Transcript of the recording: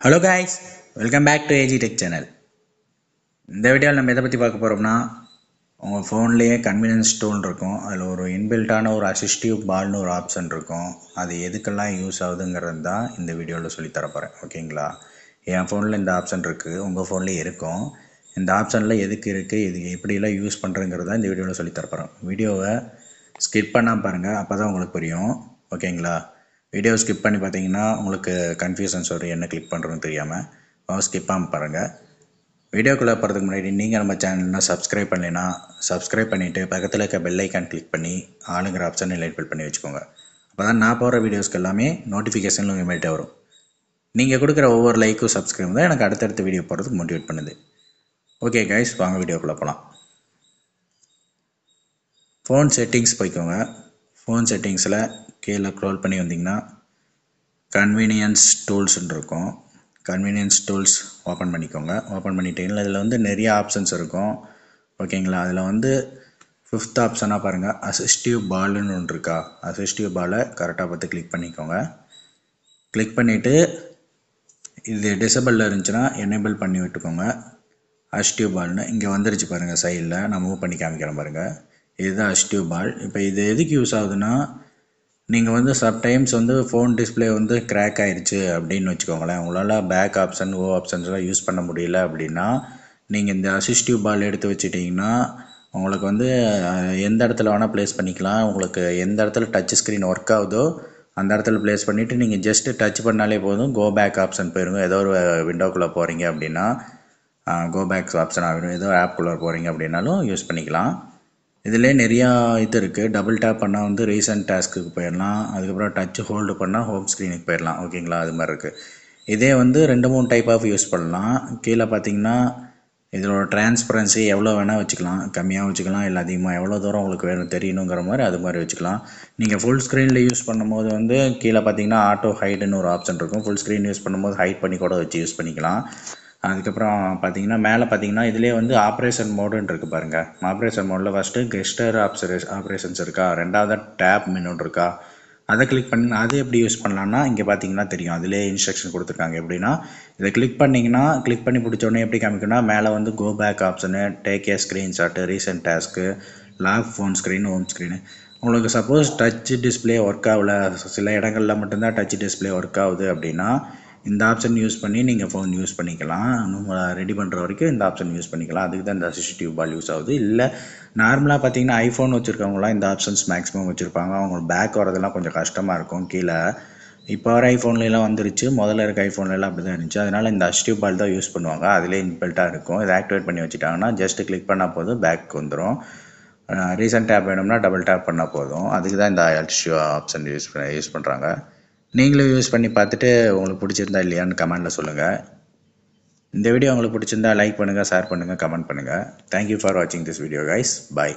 Hello guys, welcome back to AG tech channel. இந்த வீடியோவில் நம்ம எதை பற்றி பார்க்க போகிறோம்னா, உங்கள் ஃபோன்லேயே கன்வீனியன்ஸ் டூல் இருக்கும். அதில் ஒரு இன்பில்ட்டான ஒரு அசிஸ்டிவ் பால்னு ஒரு ஆப்ஷன் இருக்கும். அது எதுக்கெல்லாம் யூஸ் ஆகுதுங்கிறது தான் இந்த வீடியோவில் சொல்லித்தரப்போகிறேன். ஓகேங்களா? என் ஃபோனில் இந்த ஆப்ஷன் இருக்குது, உங்கள் ஃபோன்லேயே இருக்கும். இந்த ஆப்ஷனில் எதுக்கு இருக்குது, இது எப்படிலாம் யூஸ் பண்ணுறங்கிறது தான் இந்த வீடியோவில் சொல்லித்தரப்போகிறேன். வீடியோவை ஸ்கிப் பண்ணாமல் பாருங்கள், அப்போ தான் உங்களுக்கு புரியும். ஓகேங்களா? வீடியோ ஸ்கிப் பண்ணி பார்த்தீங்கன்னா உங்களுக்கு கன்ஃபியூஷன்ஸ் வரும், என்ன கிளிக் பண்ணுறதுன்னு தெரியாமல். ஸ்கிப் பண்ணாமல் பாருங்கள். வீடியோக்குள்ளே போகிறதுக்கு முன்னாடி நீங்கள் நம்ம சேனல்னா சப்ஸ்கிரைப் பண்ணலைன்னா சப்ஸ்கிரைப் பண்ணிவிட்டு பக்கத்தில் இருக்க பெல் ஐக்கான் கிளிக் பண்ணி ஆளுங்கிற ஆப்ஷனை எனேபிள் பண்ணி வச்சுக்கோங்க. அப்போ தான் நான் போகிற வீடியோஸ்க்கு எல்லாமே நோட்டிஃபிகேஷன் உங்கள் மேட்டே வரும். நீங்கள் கொடுக்குற ஒவ்வொரு லைக்கும் சப்ஸ்கிரைப் தான் எனக்கு அடுத்தடுத்த வீடியோ போகிறதுக்கு மோட்டிவேட் பண்ணுது. ஓகே கைஸ், வாங்க வீடியோக்குள்ளே போகலாம். ஃபோன் செட்டிங்ஸ் போய்க்கோங்க. ஃபோன் செட்டிங்ஸில் கீழே ஸ்க்ரோல் பண்ணி வந்தீங்கன்னா கன்வீனியன்ஸ் டூல்ஸ்ன்னு இருக்கும். கன்வீனியன்ஸ் டூல்ஸ் ஓப்பன் பண்ணிக்கோங்க. ஓப்பன் பண்ணிட்டீங்கன்னா இதில் வந்து நிறைய ஆப்ஷன்ஸ் இருக்கும். ஓகேங்களா? அதில் வந்து 5th ஆப்ஷனாக பாருங்கள், அசிஸ்டிவ் பால்னு ஒன்று இருக்கா. அசிஸ்டிவ் பாலை கரெக்டாக பார்த்து கிளிக் பண்ணிக்கோங்க. கிளிக் பண்ணிவிட்டு இது டிசபிளில் இருந்துச்சுன்னா எனேபிள் பண்ணி விட்டுக்கோங்க. அசிஸ்டிவ் பால்னு இங்கே வந்துருச்சு பாருங்கள், சைடில் நான் மூவ் பண்ணி காமிக்கிறேன் பாருங்கள். இதுதான் அசிஸ்டிவ் பால். இப்போ இது எதுக்கு யூஸ் ஆகுதுன்னா, நீங்கள் வந்து சம்டைம்ஸ் வந்து ஃபோன் டிஸ்பிளே வந்து கிராக் ஆகிடுச்சு அப்படின்னு வச்சுக்கோங்களேன். உங்களால் பேக் ஆப்ஷன் ஆப்ஷன்ஸ்லாம் யூஸ் பண்ண முடியல அப்படின்னா நீங்கள் இந்த அசிஸ்டிவ் பால் எடுத்து வச்சுட்டிங்கன்னா உங்களுக்கு வந்து எந்த இடத்துல வேணால் ப்ளேஸ் பண்ணிக்கலாம். உங்களுக்கு எந்த இடத்துல டச் ஸ்க்ரீன் ஒர்க் ஆகுதோ அந்த இடத்துல ப்ளேஸ் பண்ணிவிட்டு நீங்கள் ஜஸ்ட்டு டச் பண்ணாலே போதும், கோ பேக் ஆப்ஷன் போயிருங்க. ஏதோ ஒரு விண்டோக்குள்ளே போகிறீங்க அப்படின்னா கோ பேக் ஆப்ஷன் ஆகிடும். ஏதோ ஆப்குள்ளே போகிறீங்க அப்படின்னாலும் யூஸ் பண்ணிக்கலாம். இதிலே நிறையா இது இருக்குது. டபுள் டேப் பண்ணால் வந்து ரீசன்ட் டாஸ்க்குக்கு போயிடலாம். அதுக்கப்புறம் டச் ஹோல்டு பண்ணால் ஹோம் ஸ்க்ரீனுக்கு போயிடலாம். ஓகேங்களா? அது மாதிரி இருக்குது. இதே வந்து 2-3 டைப் ஆஃப் யூஸ் பண்ணலாம். கீழே பார்த்தீங்கன்னா இதோட டிரான்ஸ்பரன்சி எவ்வளோ வேணால் வச்சுக்கலாம். கம்மியாக வச்சுக்கலாம், இல்லை அதிகமாக, எவ்வளோ தூரம் உங்களுக்கு வேணும் தெரியணுங்கிற மாதிரி அது மாதிரி வச்சுக்கலாம். நீங்கள் ஃபுல் ஸ்க்ரீனில் யூஸ் பண்ணும்போது வந்து கீழே பார்த்தீங்கன்னா ஆட்டோ ஹைடுன்னு ஒரு ஆப்ஷன் இருக்கும். ஃபுல் ஸ்க்ரீன் யூஸ் பண்ணும்போது ஹைட் பண்ணி கூட வச்சு யூஸ் பண்ணிக்கலாம். அதுக்கப்புறம் பார்த்தீங்கன்னா மேலே பார்த்தீங்கன்னா இதிலே வந்து ஆப்ரேஷன் மோடுன்னு இருக்குது பாருங்கள். ஆப்ரேஷன் மோடில் ஃபஸ்ட்டு கெஸ்டர் ஆப்ரேஷன்ஸ் இருக்கா, ரெண்டாவது டேப் மெனுன்னு இருக்கா, அதை கிளிக் பண்ணி அது எப்படி யூஸ் பண்ணலான்னா இங்கே பார்த்தீங்கன்னா தெரியும். அதிலே இன்ஸ்ட்ரக்ஷன் கொடுத்துருக்காங்க. எப்படின்னா இதை கிளிக் பண்ணிங்கன்னா கிளிக் பண்ணி பிடிச்சோடனே எப்படி காமிக்குன்னா மேலே வந்து go back option, take a screenshot, recent task, lock phone screen, home screen. உங்களுக்கு சப்போஸ் டச் டிஸ்பிளே ஒர்க் ஆகல, சில இடங்களில் மட்டும்தான் டச் டிஸ்பிளே ஒர்க் ஆகுது அப்படின்னா இந்த ஆப்ஷன் யூஸ் பண்ணி நீங்கள் ஃபோன் யூஸ் பண்ணிக்கலாம். உங்களை ரெடி பண்ணுற வரைக்கும் இந்த ஆப்ஷன் யூஸ் பண்ணிக்கலாம். அதுக்கு தான் இந்த அசிஸ்டிவ் பால் யூஸ் ஆகுது. இல்லை நார்மலாக பார்த்தீங்கன்னா ஐஃபோன் வச்சுருக்கவங்களாம் இந்த ஆப்ஷன்ஸ் மேக்ஸிமம் வச்சுருப்பாங்க. அவங்களுக்கு பேக் வரதெல்லாம் கொஞ்சம் கஷ்டமாக இருக்கும். கீழே இப்போ வர ஐஃபோன்லாம் வந்துருச்சு, முதல்ல இருக்க ஐஃபோன்லாம் அப்படி தான் இருந்துச்சு. அதனால் இந்த அசிஸ்டிவ் பால் தான் யூஸ் பண்ணுவாங்க. அதிலே இன்பில்ட்டாக இருக்கும். இதை ஆக்டிவேட் பண்ணி வச்சுட்டாங்கன்னா ஜஸ்ட்டு கிளிக் பண்ணால் போதும், பேக் வந்துடும். ரீசன்ட் டேப் வேணும்னா டபுள் டேப் பண்ணால் போதும். அதுக்கு தான் இந்த அசிஸ்டிவ் ஆப்ஷன் யூஸ் பண்ணுறாங்க. நீங்களும் யூஸ் பண்ணி பார்த்துட்டு உங்களுக்கு பிடிச்சிருந்தா இல்லையான்னு கமெண்ட்டில் சொல்லுங்கள். இந்த வீடியோ உங்களுக்கு பிடிச்சிருந்தா லைக் பண்ணுங்கள், ஷேர் பண்ணுங்கள், கமெண்ட் பண்ணுங்கள். தேங்க்யூ ஃபார் வாட்சிங் திஸ் வீடியோ கைஸ். பை.